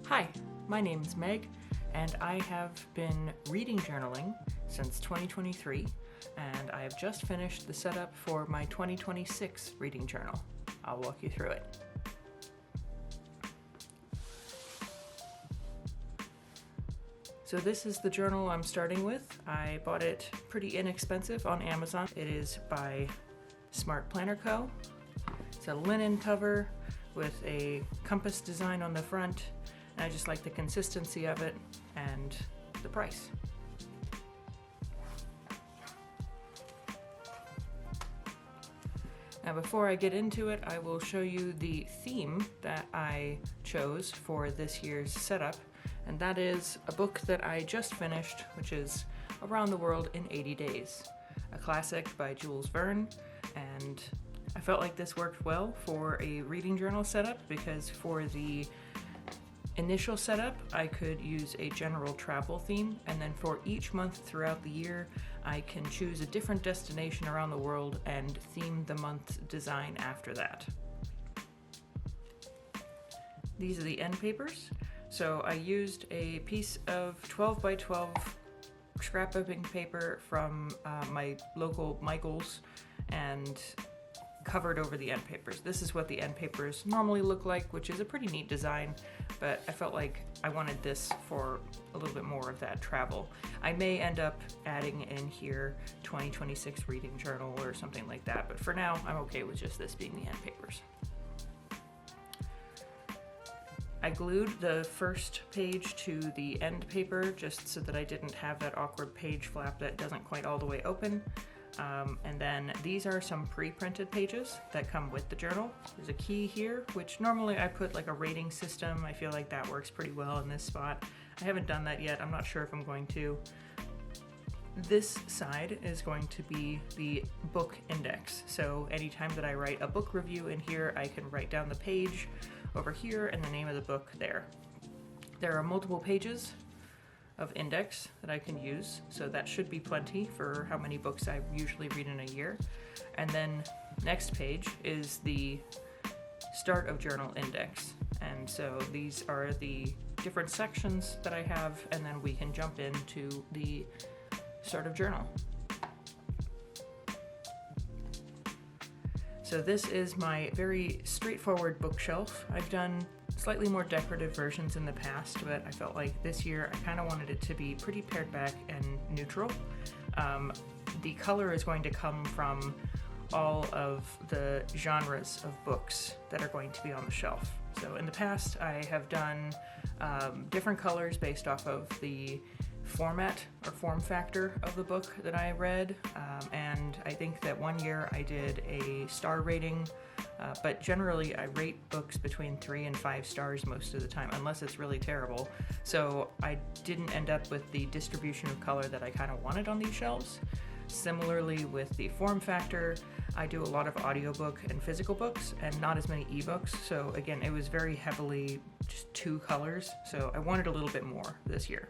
Hi, my name is Meg, and I have been reading journaling since 2023, and I have just finished the setup for my 2026 reading journal. I'll walk you through it. So this is the journal I'm starting with. I bought it pretty inexpensive on Amazon. It is by Smart Planner Co. It's a linen cover with a compass design on the front. And I just like the consistency of it and the price. Now before I get into it, I will show you the theme that I chose for this year's setup, and that is a book that I just finished, which is Around the World in 80 Days, a classic by Jules Verne, and I felt like this worked well for a reading journal setup because for the initial setup, I could use a general travel theme, and then for each month throughout the year, I can choose a different destination around the world and theme the month's design after that. These are the end papers. So I used a piece of 12 by 12 scrapbooking paper from my local Michael's and covered over the end papers. This is what the end papers normally look like, which is a pretty neat design, but I felt like I wanted this for a little bit more of that travel. I may end up adding in here 2026 reading journal or something like that, but for now I'm okay with just this being the end papers. I glued the first page to the end paper just so that I didn't have that awkward page flap that doesn't quite all the way open. And then these are some pre-printed pages that come with the journal. There's a key here, which normally I put like a rating system. I feel like that works pretty well in this spot. I haven't done that yet. I'm not sure if I'm going to. This side is going to be the book index. So anytime that I write a book review in here, I can write down the page over here and the name of the book there. There are multiple pages of index that I can use, so that should be plenty for how many books I usually read in a year. And then next page is the start of journal index, and so these are the different sections that I have, and then we can jump into the start of journal. So this is my very straightforward bookshelf. I've done slightly more decorative versions in the past, but I felt like this year I kind of wanted it to be pretty pared back and neutral. The color is going to come from all of the genres of books that are going to be on the shelf. So in the past I have done different colors based off of the format or form factor of the book that I read, and I think that one year I did a star rating, but generally I rate books between 3 and 5 stars most of the time, unless it's really terrible. So I didn't end up with the distribution of color that I kind of wanted on these shelves. Similarly with the form factor, I do a lot of audiobook and physical books and not as many ebooks, so again it was very heavily just 2 colors, so I wanted a little bit more this year.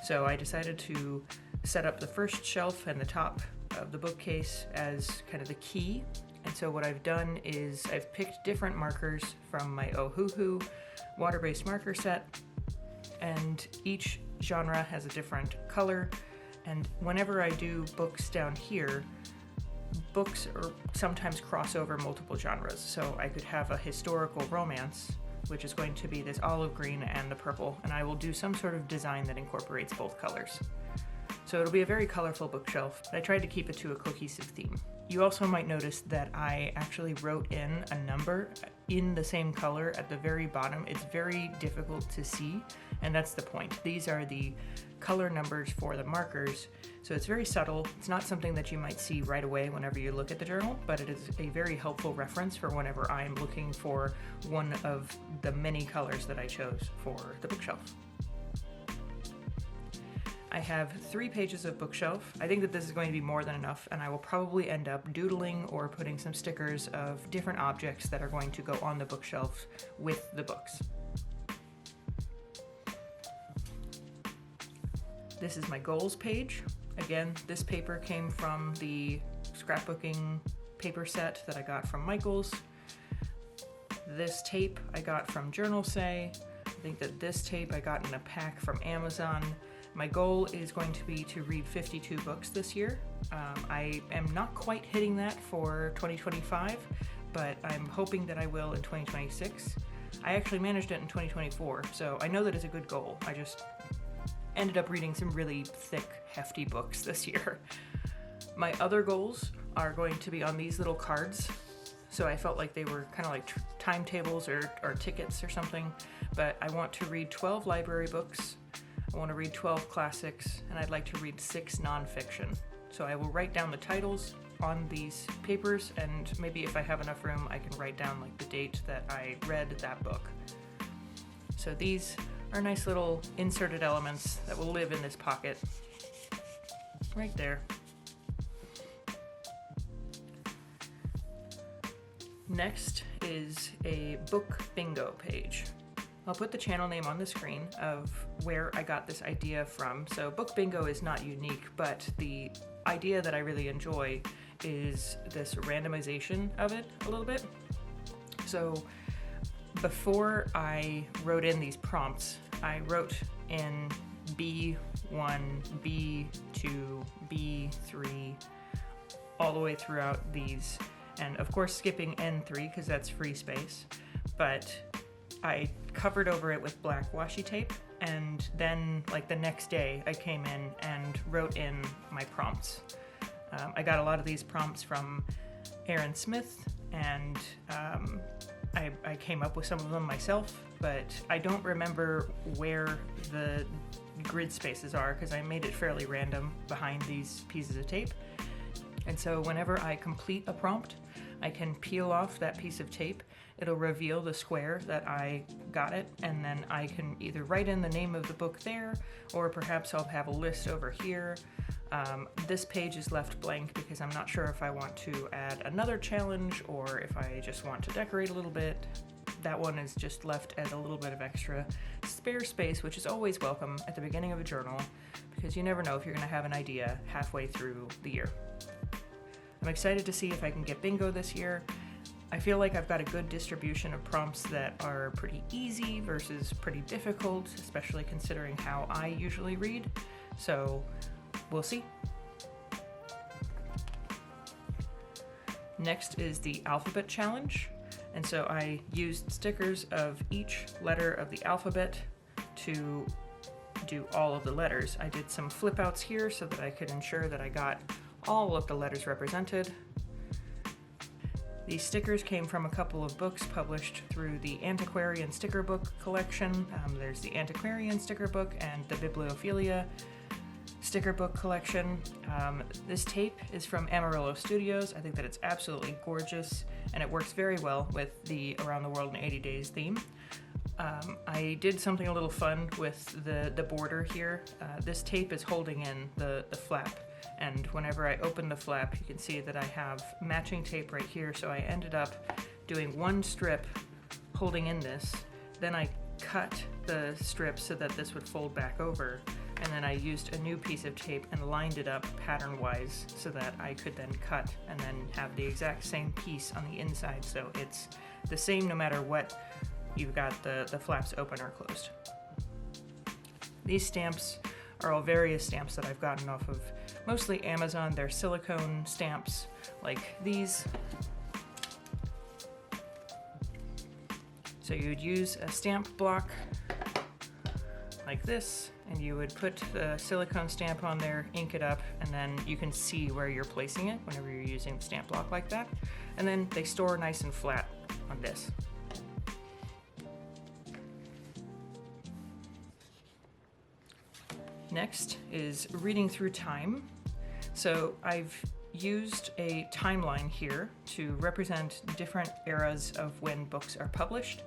So I decided to set up the first shelf and the top of the bookcase as kind of the key. And so what I've done is I've picked different markers from my Ohuhu water-based marker set, and each genre has a different color. And whenever I do books down here, books are sometimes cross over multiple genres. So I could have a historical romance, which is going to be this olive green and the purple, and I will do some sort of design that incorporates both colors. So it'll be a very colorful bookshelf, but I tried to keep it to a cohesive theme. You also might notice that I actually wrote in a number in the same color at the very bottom. It's very difficult to see, and that's the point. These are the color numbers for the markers, so it's very subtle. It's not something that you might see right away whenever you look at the journal, but it is a very helpful reference for whenever I'm looking for one of the many colors that I chose for the bookshelf. I have 3 pages of bookshelf. I think that this is going to be more than enough, and I will probably end up doodling or putting some stickers of different objects that are going to go on the bookshelf with the books. This is my goals page. Again, this paper came from the scrapbooking paper set that I got from Michael's. This tape I got from Journal Say. I think that this tape I got in a pack from Amazon. My goal is going to be to read 52 books this year. I am not quite hitting that for 2025, but I'm hoping that I will in 2026. I actually managed it in 2024, so I know that it's a good goal. I just ended up reading some really thick, hefty books this year. My other goals are going to be on these little cards. So I felt like they were kind of like timetables or tickets or something. But I want to read 12 library books. I want to read 12 classics, and I'd like to read 6 nonfiction. So I will write down the titles on these papers, and maybe if I have enough room, I can write down like the date that I read that book. So these are nice little inserted elements that will live in this pocket. Right there. Next is a book bingo page. I'll put the channel name on the screen of where I got this idea from. So book bingo is not unique, but the idea that I really enjoy is this randomization of it a little bit. So before I wrote in these prompts, I wrote in B1, B2, B3, all the way throughout these. And of course skipping N3 because that's free space, but I covered over it with black washi tape, and then like the next day I came in and wrote in my prompts. I got a lot of these prompts from Aaron Smith, and I came up with some of them myself, but I don't remember where the grid spaces are because I made it fairly random behind these pieces of tape. And so whenever I complete a prompt, I can peel off that piece of tape. It'll reveal the square that I got it, and then I can either write in the name of the book there, or perhaps I'll have a list over here. This page is left blank because I'm not sure if I want to add another challenge or if I just want to decorate a little bit. That one is just left as a little bit of extra spare space, which is always welcome at the beginning of a journal, because you never know if you're going to have an idea halfway through the year. I'm excited to see if I can get bingo this year. I feel like I've got a good distribution of prompts that are pretty easy versus pretty difficult, especially considering how I usually read. So we'll see. Next is the alphabet challenge. And so I used stickers of each letter of the alphabet to do all of the letters. I did some flip outs here so that I could ensure that I got all of the letters represented. These stickers came from a couple of books published through the Antiquarian Sticker Book collection. There's the Antiquarian Sticker Book and the Bibliophilia Sticker Book collection. This tape is from Amarillo Studios. I think that it's absolutely gorgeous, and it works very well with the Around the World in 80 Days theme. I did something a little fun with the border here. This tape is holding in the flap, and whenever I open the flap, you can see that I have matching tape right here, so I ended up doing one strip holding in this, then I cut the strip so that this would fold back over, and then I used a new piece of tape and lined it up pattern-wise so that I could then cut and then have the exact same piece on the inside, so it's the same no matter what you've got the flaps open or closed. These stamps are all various stamps that I've gotten off of mostly Amazon. They're silicone stamps like these. So you would use a stamp block like this, and you would put the silicone stamp on there, ink it up, and then you can see where you're placing it whenever you're using the stamp block like that. And then they store nice and flat on this. Next is reading through time. So I've used a timeline here to represent different eras of when books are published.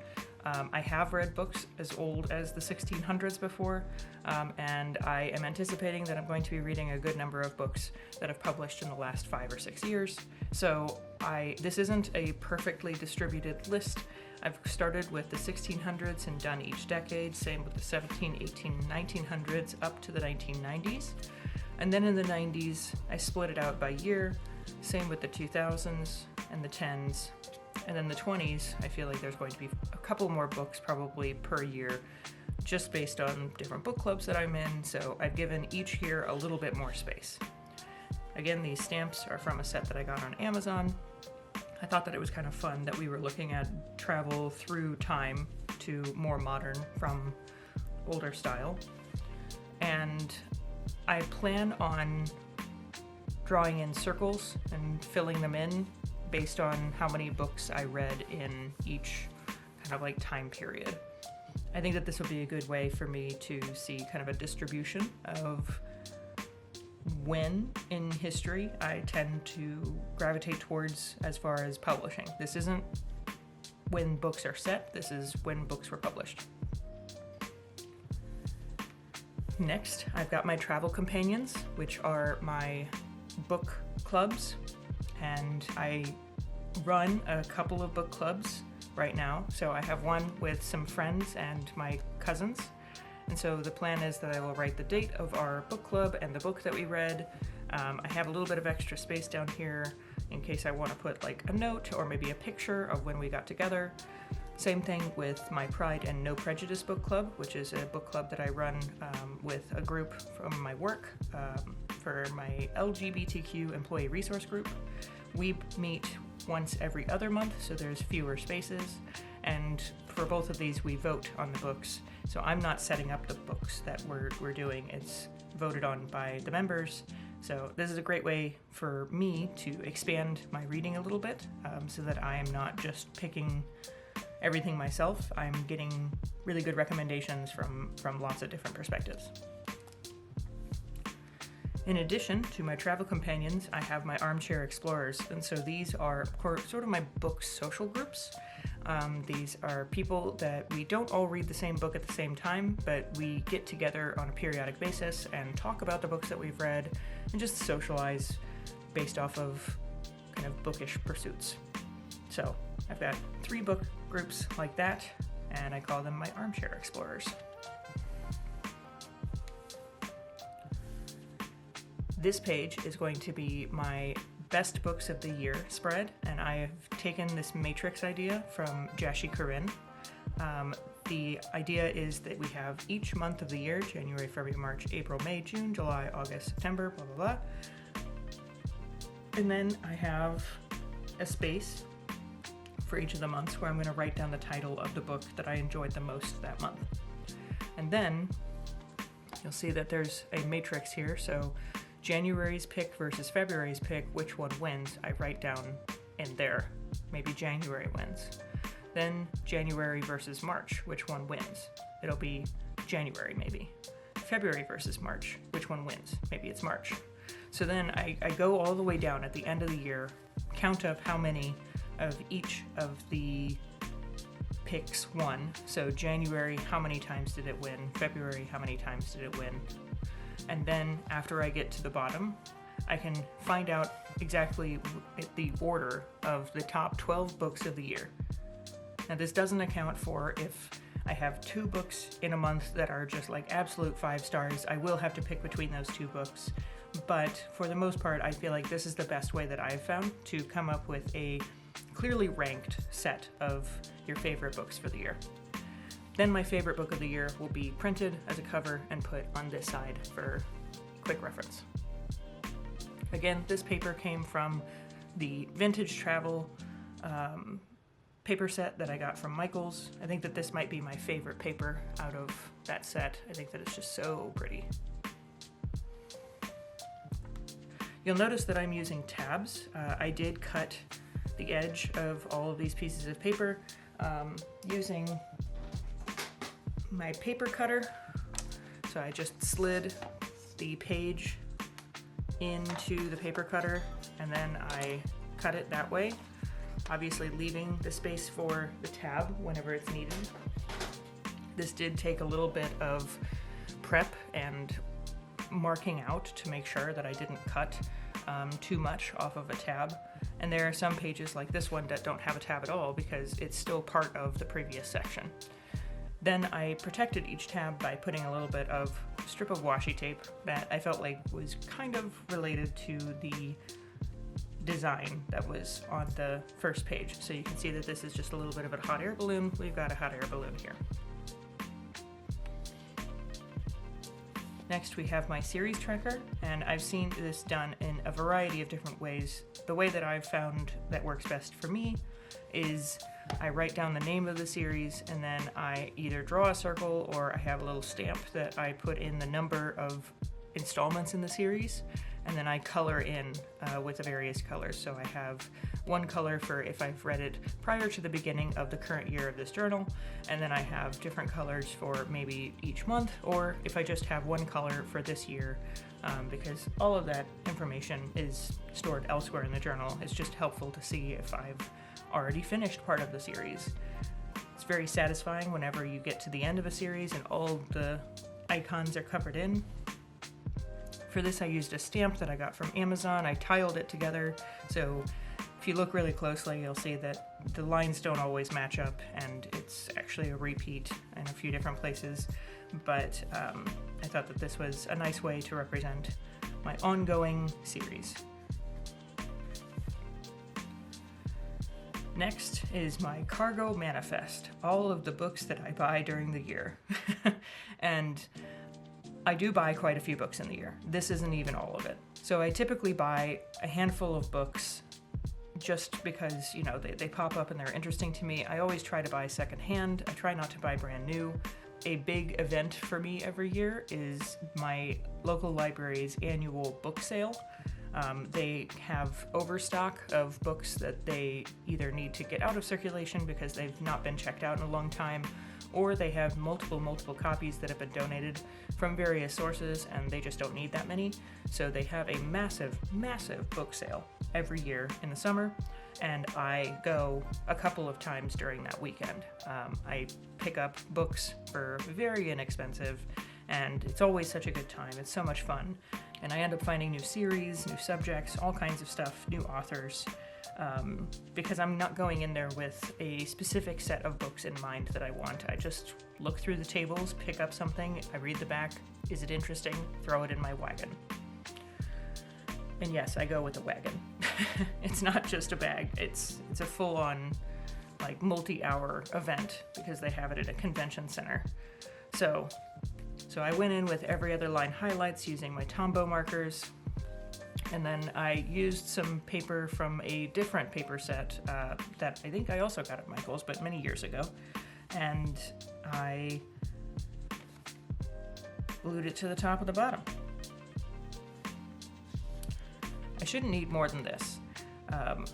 I have read books as old as the 1600s before, and I am anticipating that I'm going to be reading a good number of books that have published in the last 5 or 6 years. So this isn't a perfectly distributed list. I've started with the 1600s and done each decade, same with the 17, 18, 1900s up to the 1990s. And then in the 90s, I split it out by year, same with the 2000s and the 10s And then the 20s, I feel like there's going to be a couple more books probably per year, just based on different book clubs that I'm in, so I've given each year a little bit more space. Again, these stamps are from a set that I got on Amazon. I thought that it was kind of fun that we were looking at travel through time to more modern from older style. And I plan on drawing in circles and filling them in based on how many books I read in each kind of like time period. I think that this will be a good way for me to see kind of a distribution of when in history I tend to gravitate towards as far as publishing. This isn't when books are set, this is when books were published. Next, I've got my travel companions, which are my book clubs, and I run a couple of book clubs right now. So I have one with some friends and my cousins. And so the plan is that I will write the date of our book club and the book that we read. I have a little bit of extra space down here in case I want to put like a note or maybe a picture of when we got together. Same thing with my Pride and No Prejudice book club, which is a book club that I run with a group from my work for my LGBTQ employee resource group. We meet once every other month, so there's fewer spaces. And for both of these, we vote on the books. So I'm not setting up the books that we're doing. It's voted on by the members. So this is a great way for me to expand my reading a little bit, so that I am not just picking everything myself. I'm getting really good recommendations from lots of different perspectives. In addition to my travel companions, I have my armchair explorers, and so these are sort of my book social groups. These are people that we don't all read the same book at the same time, but we get together on a periodic basis and talk about the books that we've read and just socialize based off of kind of bookish pursuits. So I've got 3 book groups like that, and I call them my armchair explorers. This page is going to be my best books of the year spread, and I have taken this matrix idea from Jashi Corinne. The idea is that we have each month of the year, January, February, March, April, May, June, July, August, September, blah, blah, blah. And then I have a space for each of the months where I'm going to write down the title of the book that I enjoyed the most that month. And then you'll see that there's a matrix here, so January's pick versus February's pick, which one wins, I write down in there. Maybe January wins. Then January versus March, which one wins? It'll be January maybe. February versus March, which one wins? Maybe it's March. So then I go all the way down at the end of the year, count up how many of each of the picks won. So January, how many times did it win? February, how many times did it win? And then after I get to the bottom, I can find out exactly the order of the top 12 books of the year. Now this doesn't account for if I have 2 books in a month that are just like absolute 5 stars. I will have to pick between those 2 books. But for the most part, I feel like this is the best way that I've found to come up with a clearly ranked set of your favorite books for the year. Then my favorite book of the year will be printed as a cover and put on this side for quick reference. Again, this paper came from the vintage travel paper set that I got from Michaels. I think that this might be my favorite paper out of that set. I think that it's just so pretty. You'll notice that I'm using tabs. I did cut the edge of all of these pieces of paper using my paper cutter. So I just slid the page into the paper cutter and then I cut it that way, obviously leaving the space for the tab whenever it's needed. This did take a little bit of prep and marking out to make sure that I didn't cut too much off of a tab. And there are some pages like this one that don't have a tab at all because it's still part of the previous section. Then I protected each tab by putting a little bit of strip of washi tape that I felt like was kind of related to the design that was on the first page. So you can see that this is just a little bit of a hot air balloon. We've got a hot air balloon here. Next we have my series tracker, and I've seen this done in a variety of different ways. The way that I've found that works best for me is I write down the name of the series, and then I either draw a circle or I have a little stamp that I put in the number of installments in the series, and then I color in with the various colors. So I have one color for if I've read it prior to the beginning of the current year of this journal, and then I have different colors for maybe each month, or if I just have one color for this year, because all of that information is stored elsewhere in the journal. It's just helpful to see if I've already finished part of the series. It's very satisfying whenever you get to the end of a series and all the icons are covered in. For this I used a stamp that I got from Amazon. I tiled it together, so if you look really closely you'll see that the lines don't always match up, and it's actually a repeat in a few different places, but I thought that this was a nice way to represent my ongoing series. Next is my cargo manifest, all of the books that I buy during the year. And I do buy quite a few books in the year. This isn't even all of it. So I typically buy a handful of books just because, you know, they pop up and they're interesting to me. I always try to buy secondhand. I try not to buy brand new. A big event for me every year is my local library's annual book sale. They have overstock of books that they either need to get out of circulation because they've not been checked out in a long time, or they have multiple copies that have been donated from various sources and they just don't need that many. So they have a massive book sale every year in the summer, and I go a couple of times during that weekend. I pick up books for very inexpensive, and it's always such a good time. It's so much fun. And I end up finding new series, new subjects, all kinds of stuff, new authors, because I'm not going in there with a specific set of books in mind that I want. I just look through the tables, pick up something, I read the back, is it interesting, throw it in my wagon. And yes, I go with a wagon. It's not just a bag, it's a full-on, like, multi-hour event because they have it at a convention center. So I went in with every other line highlights using my Tombow markers, and then I used some paper from a different paper set that I think I also got at Michael's, but many years ago, and I glued it to the top of the bottom. I shouldn't need more than this.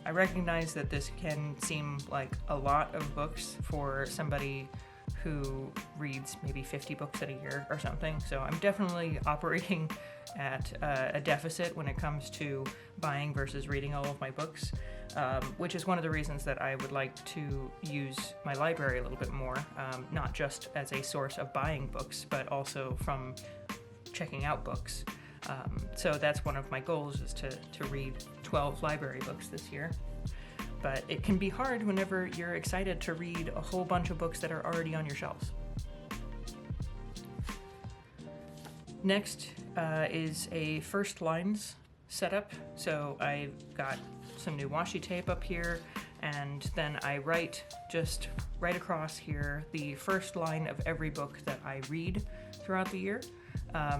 I recognize that this can seem like a lot of books for somebody who reads maybe 50 books in a year or something, so I'm definitely operating at a deficit when it comes to buying versus reading all of my books, which is one of the reasons that I would like to use my library a little bit more, not just as a source of buying books, but also from checking out books. So that's one of my goals, is to read 12 library books this year. But it can be hard whenever you're excited to read a whole bunch of books that are already on your shelves. Next is a first lines setup. So I've got some new washi tape up here, and then I write just right across here the first line of every book that I read throughout the year.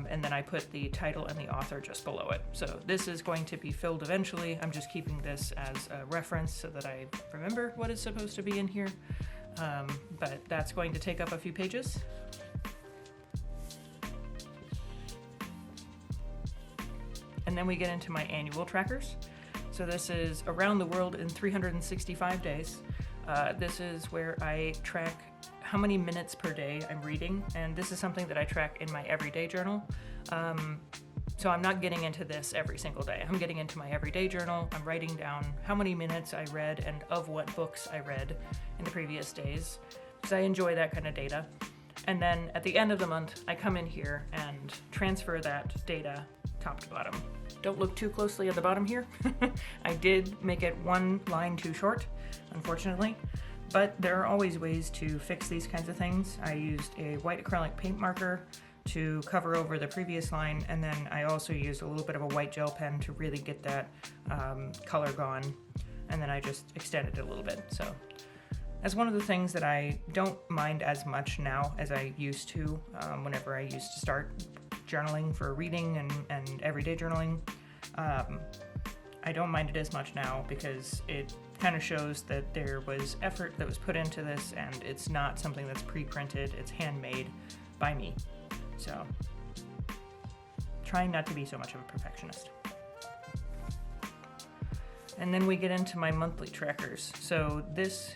And then I put the title and the author just below it. So this is going to be filled eventually. I'm just keeping this as a reference so that I remember what is supposed to be in here. But that's going to take up a few pages. And then we get into my annual trackers. So this is around the world in 365 days. This is where I track how many minutes per day I'm reading, and this is something that I track in my everyday journal. So I'm not getting into this every single day. I'm getting into my everyday journal. I'm writing down how many minutes I read and of what books I read in the previous days, because I enjoy that kind of data. And then at the end of the month, I come in here and transfer that data top to bottom. Don't look too closely at the bottom here. I did make it one line too short, unfortunately. But there are always ways to fix these kinds of things. I used a white acrylic paint marker to cover over the previous line, and then I also used a little bit of a white gel pen to really get that color gone, and then I just extended it a little bit. So that's one of the things that I don't mind as much now as I used to whenever I used to start journaling for reading and everyday journaling. I don't mind it as much now because it kind of shows that there was effort that was put into this, and it's not something that's pre-printed, it's handmade by me. So, trying not to be so much of a perfectionist. And then we get into my monthly trackers. So this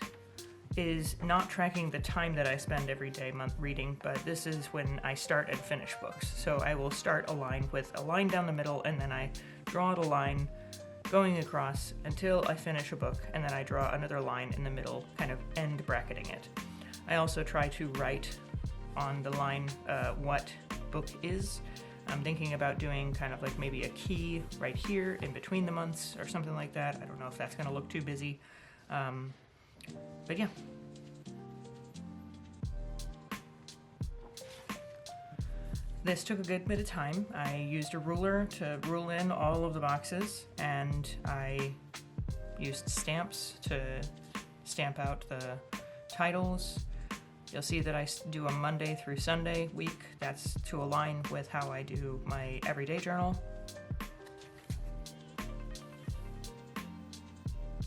is not tracking the time that I spend every day reading, but this is when I start and finish books. So I will start a line with a line down the middle, and then I draw out a line going across until I finish a book, and then I draw another line in the middle, kind of end bracketing it. I also try to write on the line what book is. I'm thinking about doing kind of like maybe a key right here in between the months or something like that. I don't know if that's going to look too busy, but yeah. This took a good bit of time. I used a ruler to rule in all of the boxes, and I used stamps to stamp out the titles. You'll see that I do a Monday through Sunday week. That's to align with how I do my everyday journal.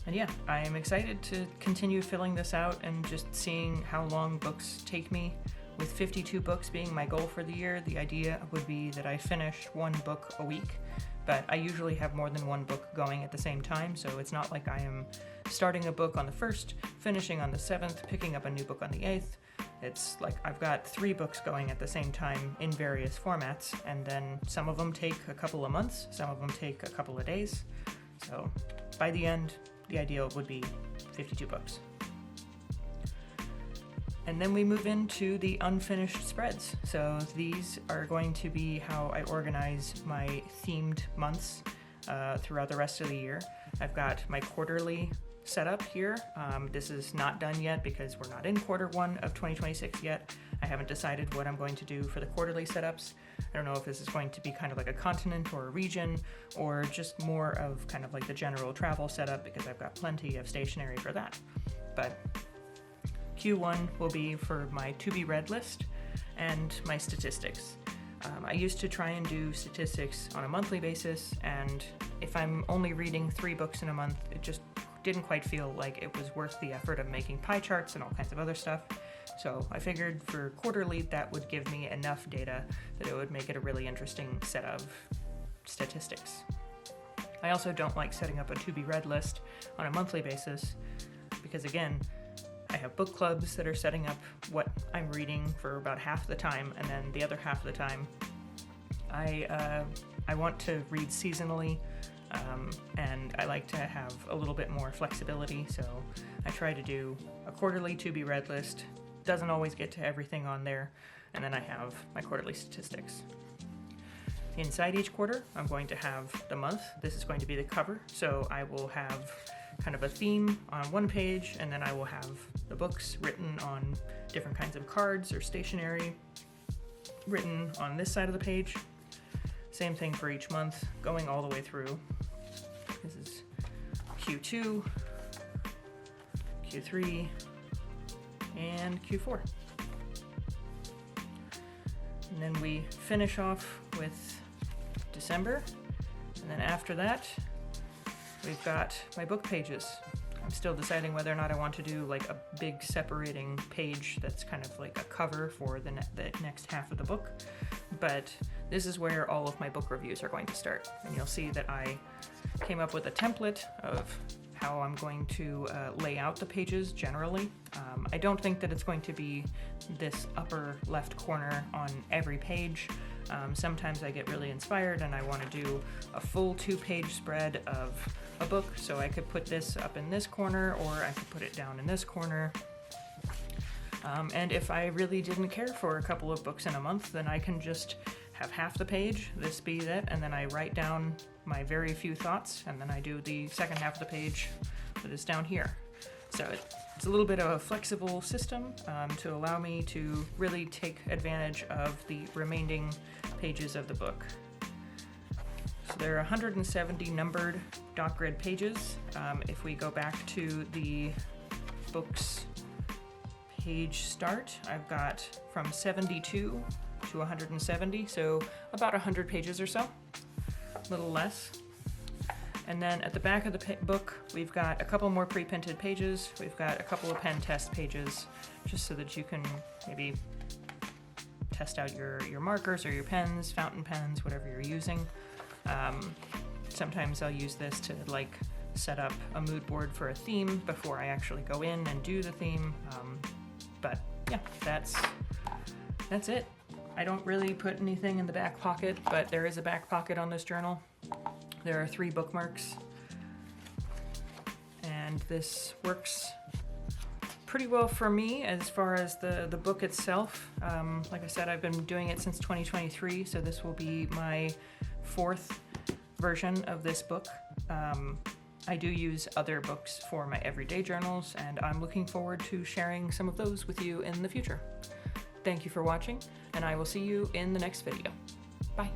And yeah, I am excited to continue filling this out and just seeing how long books take me. With 52 books being my goal for the year, the idea would be that I finish one book a week, but I usually have more than one book going at the same time, so it's not like I am starting a book on the 1st, finishing on the 7th, picking up a new book on the 8th. It's like I've got 3 books going at the same time in various formats, and then some of them take a couple of months, some of them take a couple of days. So by the end, the ideal would be 52 books. And then we move into the unfinished spreads. So these are going to be how I organize my themed months throughout the rest of the year. I've got my quarterly setup here. This is not done yet because we're not in quarter 1 of 2026 yet. I haven't decided what I'm going to do for the quarterly setups. I don't know if this is going to be kind of like a continent or a region, or just more of kind of like the general travel setup, because I've got plenty of stationery for that. But Q1 will be for my to-be-read list and my statistics. I used to try and do statistics on a monthly basis, and if I'm only reading 3 books in a month, it just didn't quite feel like it was worth the effort of making pie charts and all kinds of other stuff. So I figured for quarterly that would give me enough data that it would make it a really interesting set of statistics. I also don't like setting up a to-be-read list on a monthly basis because, again, I have book clubs that are setting up what I'm reading for about half the time, and then the other half of the time I want to read seasonally, and I like to have a little bit more flexibility, so I try to do a quarterly to-be-read list. Doesn't always get to everything on there, and then I have my quarterly statistics. Inside each quarter, I'm going to have the month. This is going to be the cover, so I will have kind of a theme on one page, and then I will have the books written on different kinds of cards or stationery written on this side of the page. Same thing for each month, going all the way through. This is Q2, Q3, and Q4. And then we finish off with December, and then after that, we've got my book pages. I'm still deciding whether or not I want to do like a big separating page that's kind of like a cover for the next half of the book, but this is where all of my book reviews are going to start. And you'll see that I came up with a template of how I'm going to lay out the pages generally. I don't think that it's going to be this upper left corner on every page. Sometimes I get really inspired and I want to do a full 2-page spread of a book, so I could put this up in this corner or I could put it down in this corner. And if I really didn't care for a couple of books in a month, then I can just have half the page, this be it, and then I write down my very few thoughts, and then I do the second half of the page that is down here. So It's a little bit of a flexible system to allow me to really take advantage of the remaining pages of the book. So there are 170 numbered dot grid pages. If we go back to the book's page start, I've got from 72 to 170, so about 100 pages or so, a little less. And then at the back of the book, we've got a couple more pre-printed pages. We've got a couple of pen test pages, just so that you can maybe test out your markers or your pens, fountain pens, whatever you're using. Sometimes I'll use this to like set up a mood board for a theme before I actually go in and do the theme. But yeah, that's it. I don't really put anything in the back pocket, but there is a back pocket on this journal. There are 3 bookmarks, and this works pretty well for me as far as the book itself. Like I said, I've been doing it since 2023, so this will be my 4th version of this book. I do use other books for my everyday journals, and I'm looking forward to sharing some of those with you in the future. Thank you for watching, and I will see you in the next video. Bye.